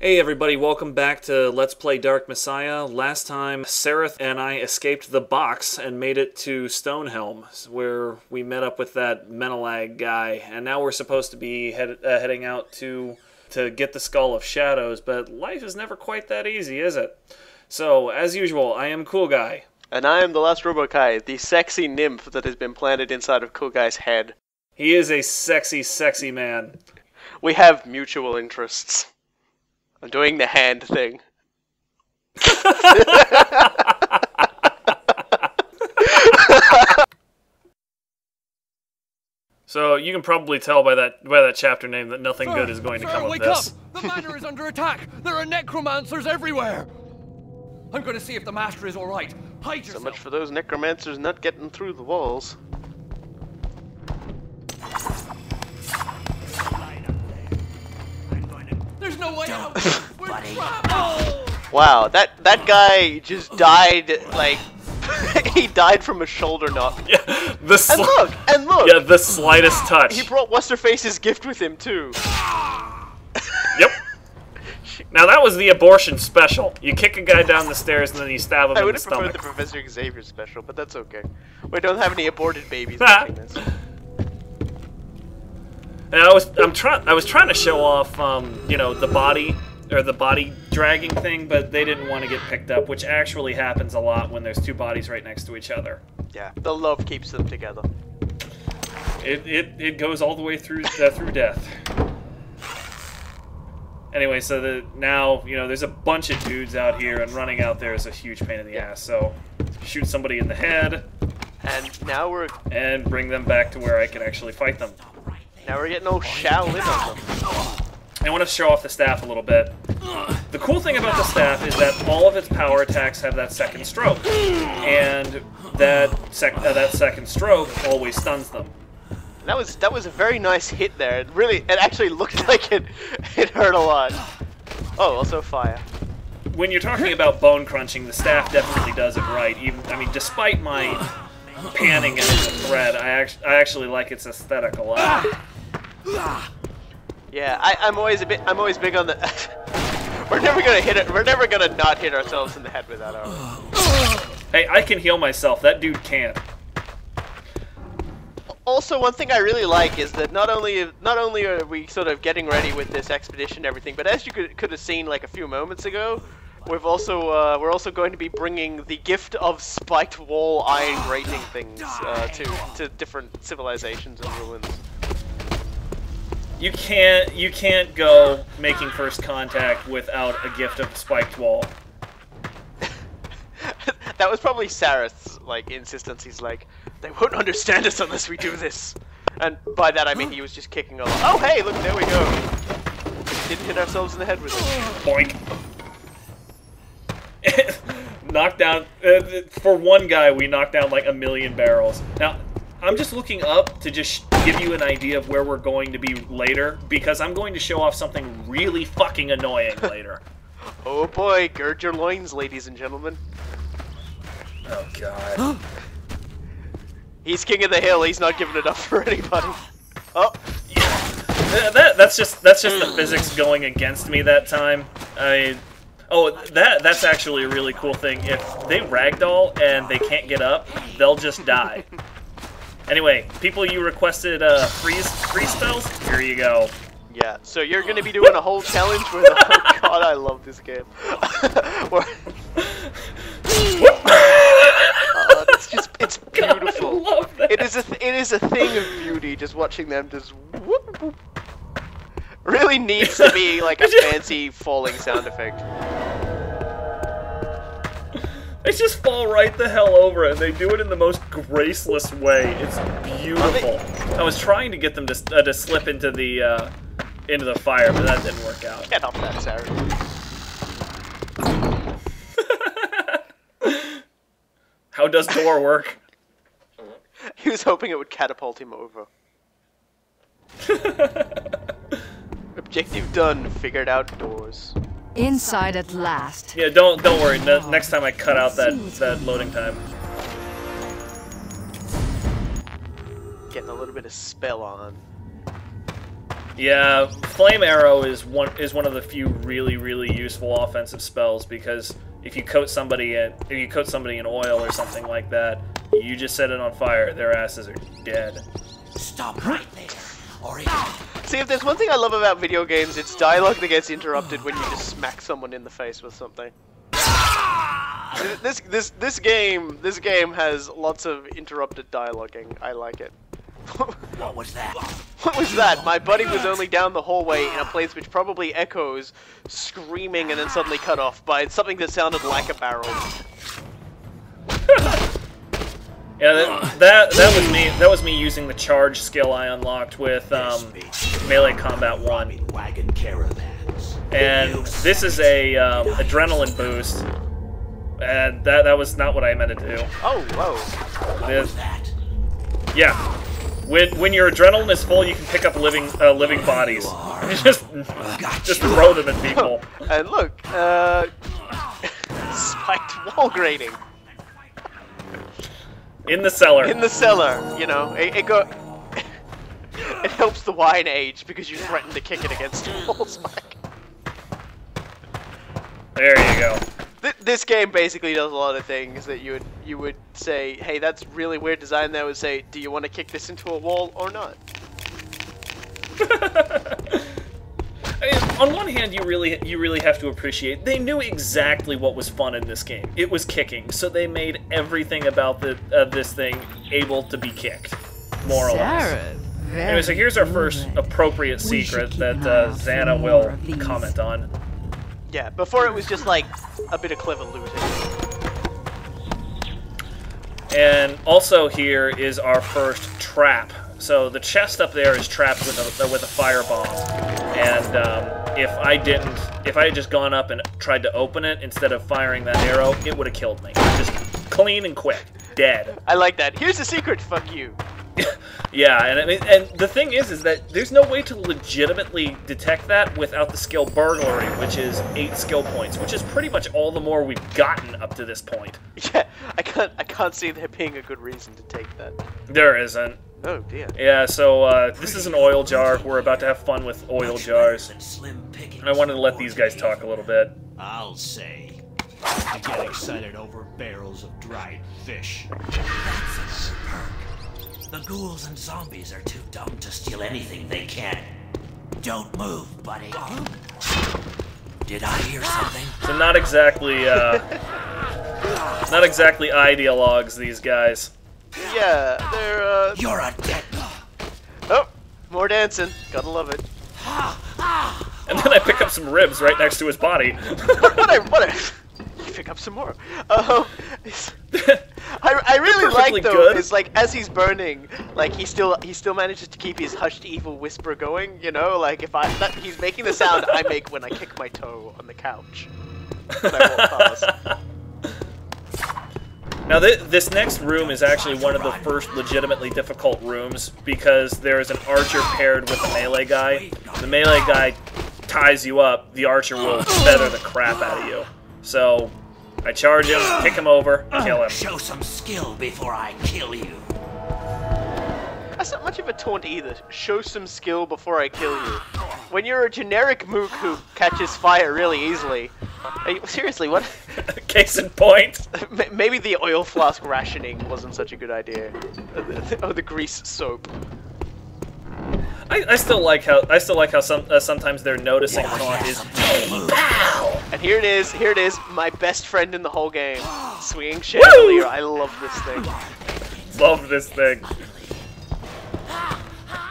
Hey everybody, welcome back to Let's Play Dark Messiah. Last time, Sereth and I escaped the box and made it to Stonehelm, where we met up with that Menelag guy, and now we're supposed to be heading out to get the Skull of Shadows, but life is never quite that easy, is it? So, as usual, I am Cool Guy. And I am the last Robokai, the sexy nymph that has been planted inside of Cool Guy's head. He is a sexy, sexy man. We have mutual interests. I'm doing the hand thing. So you can probably tell by that chapter name that nothing good is going to come of this. Wake up! The manor is under attack! There are necromancers everywhere! I'm going to see if the master is alright. Hide yourself! So much for those necromancers not getting through the walls. There's no way out! We're trapped! Oh! Wow, that guy just died, like... he died from a shoulder knock. Yeah, And look! Yeah, the slightest touch. He brought What's-Her-Face's gift with him, too. Yep. Now that was the abortion special. You kick a guy down the stairs and then you stab him I in would the have preferred stomach. the Professor Xavier special, but that's okay. We don't have any aborted babies watching this. And I was trying to show off, you know, the body dragging thing, but they didn't want to get picked up, which actually happens a lot when there's two bodies right next to each other. Yeah, the love keeps them together. It goes all the way through death. Anyway, so now, you know, there's a bunch of dudes out here, and running out there is a huge pain in the ass. So, shoot somebody in the head, and bring them back to where I can actually fight them. Now we're getting old Shaolin on them. I want to show off the staff a little bit. The cool thing about the staff is that all of its power attacks have that second stroke, and that second stroke always stuns them. That was a very nice hit there. It actually looked like it hurt a lot. Oh, also fire. When you're talking about bone crunching, the staff definitely does it right. Despite my panning it in the thread, I actually like its aesthetic a lot. Yeah, I'm always big on the. We're never gonna hit it. We're never gonna not hit ourselves in the head with that arm. Hey, I can heal myself. That dude can't. Also, one thing I really like is that not only are we sort of getting ready with this expedition and everything, but as you could have seen like a few moments ago, we're also going to be bringing the gift of spiked wall iron grating things to different civilizations and ruins. You can't go making first contact without a gift of spiked wall. That was probably Sareth's insistence. He's like, they won't understand us unless we do this. And by that I mean he was just kicking along. Oh hey, look, there we go. Didn't hit ourselves in the head with it. Boink. Knocked down for one guy. We knocked down like 1,000,000 barrels. Now I'm just looking up to just give you an idea of where we're going to be later, because I'm going to show off something really fucking annoying later. Oh boy, gird your loins, ladies and gentlemen. Oh god. He's king of the hill. He's not giving it up for anybody. Oh, yeah. That's just the physics going against me that time. That's actually a really cool thing. If they ragdoll and they can't get up, they'll just die. Anyway, people, you requested freeze spells. Here you go. Yeah. So you're gonna be doing a whole challenge with. Oh god, I love this game. It's beautiful. God, I love that. It is a thing of beauty just watching them just whoop whoop. Really needs to be like a fancy falling sound effect. They just fall right the hell over, and they do it in the most graceless way. It's beautiful. I was trying to get them to slip into the fire, but that didn't work out. Get off that, Sarah. How does door work? He was hoping it would catapult him over. Objective done. Figured out doors. Inside at last. Yeah, don't worry. Next time I cut out that loading time. Getting a little bit of spell on. Yeah, Flame Arrow is one of the few really useful offensive spells, because if you coat somebody in oil or something like that, you just set it on fire, their asses are dead. Stop right there, or See, if there's one thing I love about video games, it's dialogue that gets interrupted when you just smack someone in the face with something. This game has lots of interrupted dialoguing. I like it. what was that? What was that? My buddy was only down the hallway in a place which probably echoes, screaming and then suddenly cut off by something that sounded like a barrel. Yeah, that was me. That was me using the charge skill I unlocked with Melee Combat 1. Wagon caravans. And this is a adrenaline boost, and that was not what I meant to do. Oh, whoa! What was that? Yeah, when your adrenaline is full, you can pick up living bodies. just throw them at people. And look, spiked wall grating. In the cellar. In the cellar, you know, it helps the wine age because you threaten to kick it against walls, Mike. There you go. This game basically does a lot of things that you would say, hey, that's really weird design. That would say, do you want to kick this into a wall or not? I mean, on one hand, you really have to appreciate they knew exactly what was fun in this game. It was kicking, so they made everything about this thing able to be kicked, more or less. Anyway, so here's our first appropriate secret that Xana will comment on. Yeah, before it was just like a bit of clever looting. And also here is our first trap. So the chest up there is trapped with a firebomb, and if I had just gone up and tried to open it instead of firing that arrow, it would have killed me. Just clean and quick, dead. I like that. Here's the secret. Fuck you. Yeah, and the thing is that there's no way to legitimately detect that without the skill burglary, which is 8 skill points, which is pretty much all the more we've gotten up to this point. Yeah, I can't see there being a good reason to take that. There isn't. Oh dear. Yeah, so this is an oil jar. We're about to have fun with oil jars. And I wanted to let these guys talk a little bit. I'll say. I get excited over barrels of dried fish. That's a perk. The ghouls and zombies are too dumb to steal anything they can. Don't move, buddy. Did I hear something? So not exactly ideologues, these guys. Yeah, they're You're a dead. Oh, more dancing. Gotta love it. And then I pick up some ribs right next to his body. what a you pick up some more. I really like though good. is like as he's burning, like he still manages to keep his hushed evil whisper going. You know, like if he's making the sound I make when I kick my toe on the couch. When I walk past. Now this next room is actually one of the first legitimately difficult rooms because there is an archer paired with a melee guy. The melee guy ties you up, the archer will feather the crap out of you. So I charge him, kick him over, kill him. Show some skill before I kill you. That's not much of a taunt either. Show some skill before I kill you. When you're a generic mook who catches fire really easily. Seriously, what? Case in point. Maybe the oil flask rationing wasn't such a good idea. Oh, the grease soap. I still like how sometimes their noticing taunt is pow. And here it is, my best friend in the whole game, swinging chandelier. I love this thing. Love this thing.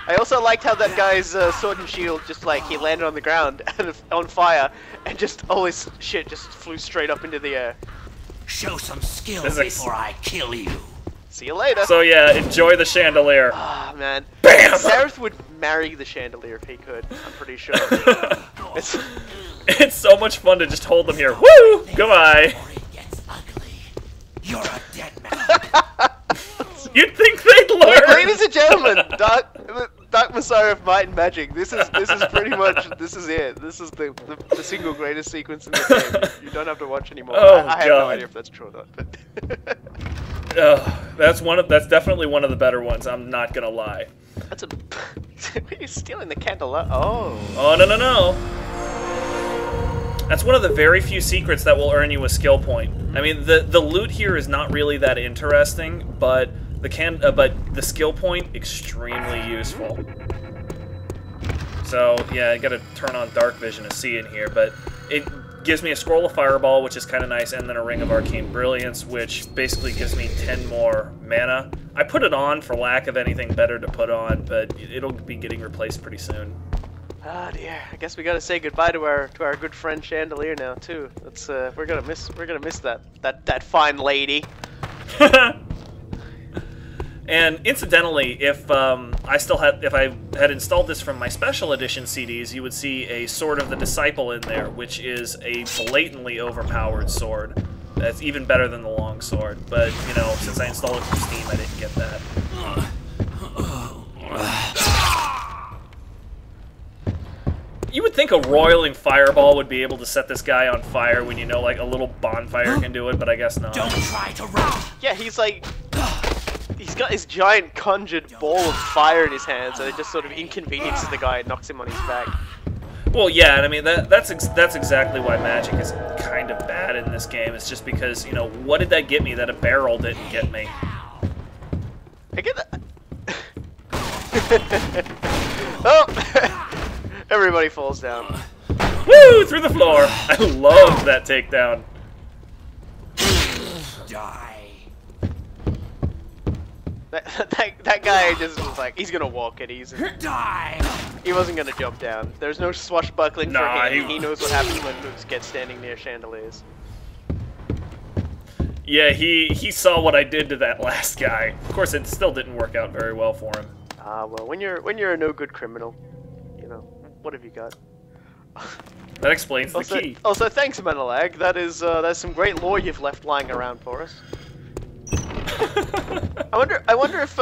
I also liked how that guy's sword and shield just like he landed on the ground and on fire, and just all his shit just flew straight up into the air. Show some skill before I kill you. See you later. So yeah, enjoy the chandelier. Ah, man. Bam! Sareth would marry the chandelier if he could. I'm pretty sure. It's so much fun to just hold them here. Woo! Goodbye. Or it gets ugly. You're a dead man. You'd think they'd learn. Ladies and gentlemen, Dark Messiah of Might and Magic. This is pretty much it. This is the single greatest sequence in the game. You don't have to watch anymore. Oh, I have no idea if that's true or not. But that's definitely one of the better ones. I'm not gonna lie. That's a He's stealing the candle. Oh. Oh, no, no, no. That's one of the very few secrets that will earn you a skill point. I mean, the loot here is not really that interesting, but the skill point, extremely useful. So, yeah, I gotta turn on Dark Vision to see in here, but it gives me a Scroll of Fireball, which is kind of nice, and then a Ring of Arcane Brilliance, which basically gives me 10 more mana. I put it on for lack of anything better to put on, but it'll be getting replaced pretty soon. Ah dear, I guess we gotta say goodbye to our good friend Chandelier now too. That's we're gonna miss that fine lady. And incidentally, if I had installed this from my special edition CDs, you would see a Sword of the Disciple in there, which is a blatantly overpowered sword. That's even better than the long sword. But you know, since I installed it from Steam, I didn't get that. You would think a roiling fireball would be able to set this guy on fire when you know, like, a little bonfire can do it, but I guess not. Don't try to run! Yeah, he's like... He's got his giant conjured ball of fire in his hands, and it just sort of inconveniences the guy and knocks him on his back. Well, yeah, and I mean, that's exactly why magic is kind of bad in this game. It's just because, you know, what did that get me that a barrel didn't get me? I get that... Oh! Everybody falls down. Woo! Through the floor! I love that takedown. Die. That guy just was like, he's gonna walk it easy. Die! He wasn't gonna jump down. There's no swashbuckling Nah, for him. He knows what happens when moves get standing near chandeliers. Yeah, he saw what I did to that last guy. Of course, it still didn't work out very well for him. Ah, well, when you're a no good criminal, you know, what have you got? That explains the key. Also, thanks, Menelag. That's some great lore you've left lying around for us. I wonder if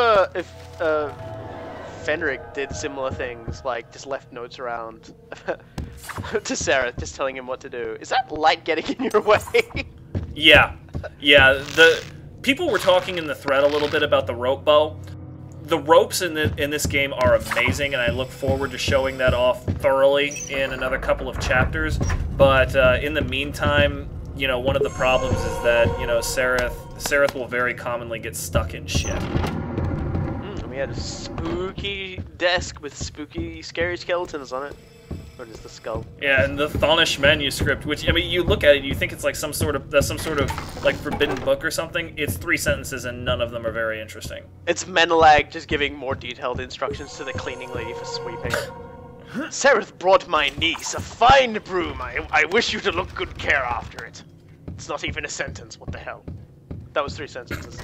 Fenric did similar things, like just left notes around to Sarah, just telling him what to do. Is that light getting in your way? Yeah. The people were talking in the thread a little bit about the rope bow. The ropes in this game are amazing, and I look forward to showing that off thoroughly in another couple of chapters. But in the meantime, you know, one of the problems is that, you know, Sereth will very commonly get stuck in shit. And we had a spooky desk with spooky, scary skeletons on it. Or just the skull. Yeah, and the Thonish manuscript, which, I mean, you look at it, you think it's like some sort of like forbidden book or something. It's 3 sentences, and none of them are very interesting. It's Menelag just giving more detailed instructions to the cleaning lady for sweeping. Sereth brought my niece a fine broom. I wish you to look good care after it. It's not even a sentence. What the hell? That was 3 sentences.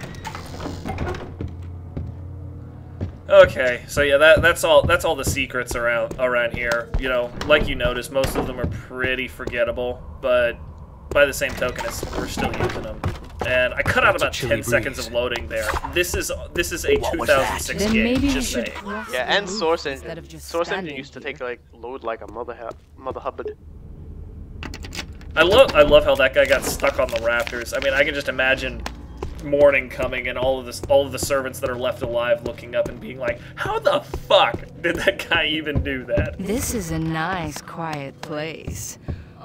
Okay, so yeah, that's all the secrets around here. You know, like you noticed, most of them are pretty forgettable, but by the same token, we're still using them. And I cut out about 10 seconds of loading there. This is a 2006 Then game. maybe Just we should saying. cross Yeah, the and route Source instead Engine. of just Source Engine standing used to here. take like load like a mother hubbard. I love how that guy got stuck on the rafters. I mean, I can just imagine morning coming and all of the servants that are left alive looking up and being like, how the fuck did that guy even do that? This is a nice, quiet place.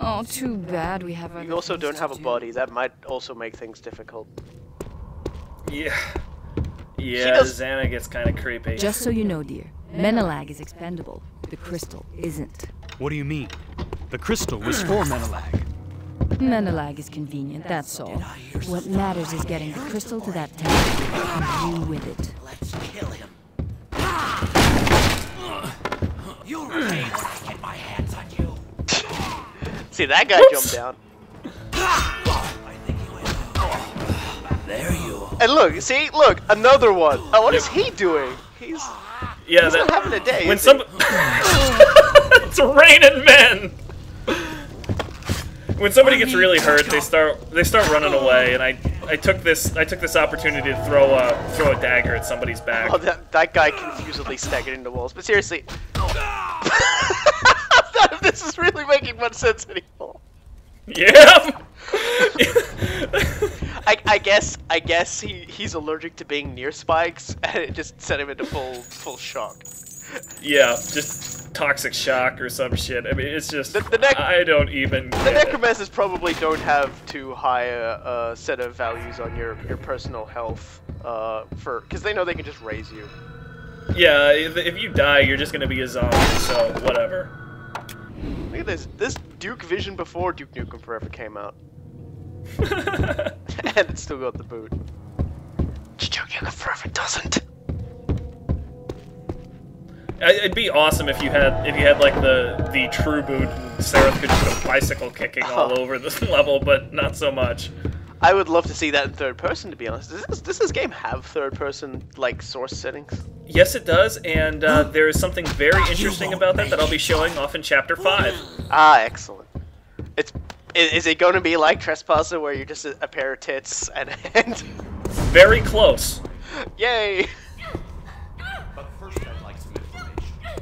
Oh, too bad we have. You also don't have a body. That might also make things difficult. Yeah, does- Xana gets kind of creepy. Just so you know, dear, Menelag is expendable. The crystal isn't. What do you mean? The crystal was for Menelag. Menelag is convenient, that's all. What matters is getting the crystal to that temple and you with it. Let's kill him. You'll pay when I get my hands on you. See, that guy jumped down. I think he went. There you are. And look, another one. Oh, what is he doing? He's not having a day. When is he? It's raining men. When somebody gets really hurt, they start running away, and I took this opportunity to throw a dagger at somebody's back. Oh, that guy confusedly staggered into walls. But seriously, none of this is really making much sense anymore. Yeah. I guess he's allergic to being near spikes, and it just sent him into full shock. Yeah, just toxic shock or some shit. I mean, it's just The I don't even. The necromancers probably don't have too high a set of values on your personal health, because they know they can just raise you. Yeah, if you die, you're just gonna be a zombie. So whatever. Look at this. This Duke Vision before Duke Nukem Forever came out, and it still got the boot. Duke Nukem Forever doesn't. It'd be awesome if you had like the true boot and Seraph could just go bicycle kicking all over this level, but not so much. I would love to see that in third person, to be honest. Does this game have third person like source settings? Yes, it does, and there is something very interesting about that I'll be showing off in Chapter 5. Ah, excellent. Is it going to be like Trespasser, where you're just a pair of tits and a hand? Very close. Yay! But first I'd like some information.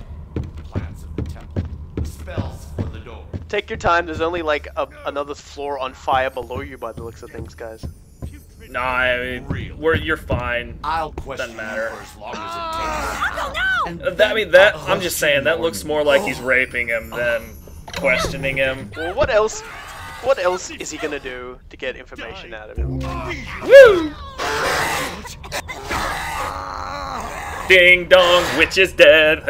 Plans of the temple. The spells for the door. Take your time. There's only like another floor on fire below you by the looks of things, guys. Nah, I mean, you're fine. I'll question Doesn't matter. you for as long as it takes. I mean, I'm just saying, that looks more like he's raping him than questioning him. Well, what else? What else is he gonna do to get information out of him? Woo! Ding dong, witch is dead.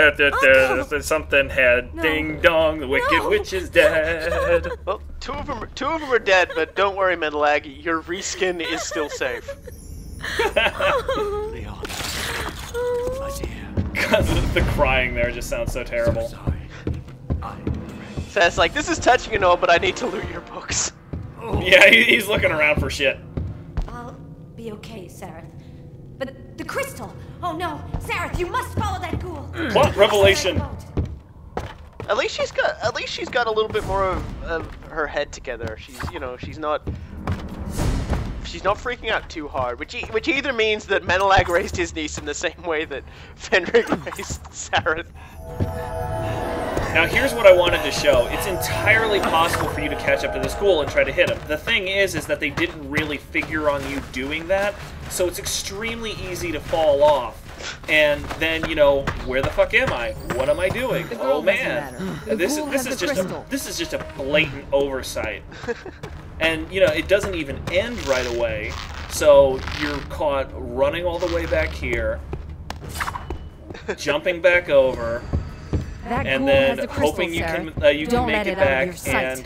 Something head. No. Ding dong, the wicked witch is dead. Well, two of them are dead, but don't worry, Medalag, your reskin is still safe. Leon, my dear. The crying there just sounds so terrible. Sorry. So it's like, this is touching and all, but I need to loot your books. Yeah, he's looking around for shit. I'll be okay, Sareth. But the crystal! Oh no! Sareth, you must follow that ghoul! Plot revelation. At least she's got a little bit more of her head together. She's not freaking out too hard, which either means that Menelag raised his niece in the same way that Fenrig raised Sareth. Now here's what I wanted to show. It's entirely possible for you to catch up to this ghoul and try to hit him. The thing is that they didn't really figure on you doing that, so it's extremely easy to fall off. And then, where the fuck am I? What am I doing? Oh man, this is just a blatant oversight. And it doesn't even end right away, so you're caught running all the way back here, jumping back over. And then hoping you can make it back, and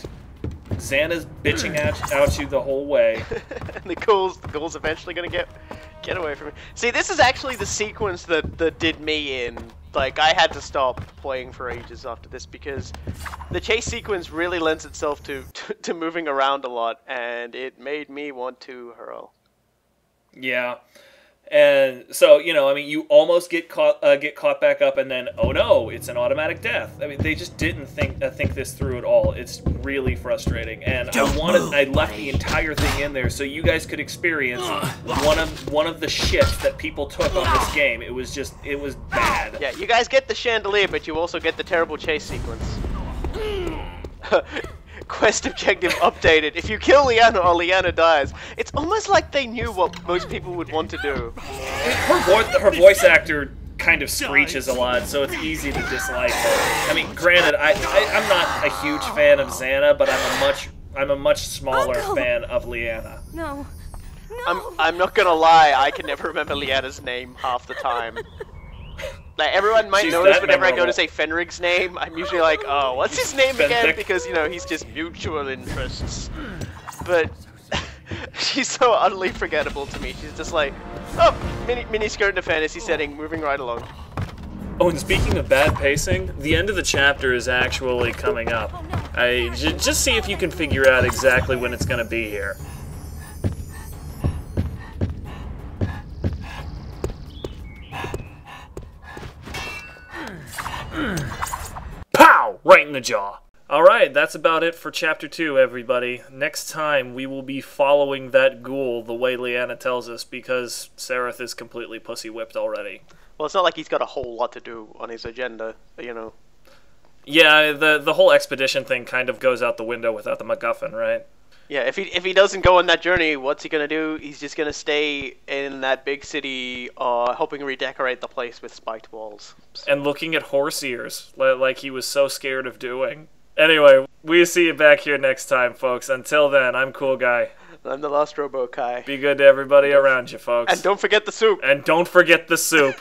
Xana's bitching out you the whole way. And the ghoul's eventually gonna get away from me. See, this is actually the sequence that did me in. Like, I had to stop playing for ages after this because the chase sequence really lends itself to moving around a lot, and it made me want to hurl. Yeah. And so, you almost get caught back up, and then, oh no, it's an automatic death. I mean, they just didn't think this through at all. It's really frustrating, and I left the entire thing in there so you guys could experience one of the shits that people took on this game. It was bad. Yeah, you guys get the chandelier, but you also get the terrible chase sequence. Quest objective updated. If you kill Leanna or Leanna dies, it's almost like they knew what most people would want to do. Her voice actor kind of screeches a lot, so it's easy to dislike her. I mean, granted, I'm not a huge fan of Xana, but I'm a much smaller fan of Leanna. No. I'm not gonna lie, I can never remember Leanna's name half the time. Like, everyone might notice whenever I go to say Fenrig's name, I'm usually like, oh, what's his name again? Because, he's just mutual interests. But she's so utterly forgettable to me. She's just like, oh, mini skirt in a fantasy setting, moving right along. Oh, and speaking of bad pacing, the end of the chapter is actually coming up. Just see if you can figure out exactly when it's going to be here. Pow! Right in the jaw. Alright, that's about it for Chapter 2, everybody. Next time, we will be following that ghoul the way Leanna tells us, because Sareth is completely pussy-whipped already. Well, it's not like he's got a whole lot to do on his agenda, Yeah, the whole expedition thing kind of goes out the window without the MacGuffin, right? Yeah, if he doesn't go on that journey, what's he gonna do? He's just gonna stay in that big city, helping redecorate the place with spiked walls. And looking at horse ears, like he was so scared of doing. Anyway, we see you back here next time, folks. Until then, I'm Cool Guy. I'm the Lost Robo Kai. Be good to everybody around you, folks. And don't forget the soup. And don't forget the soup.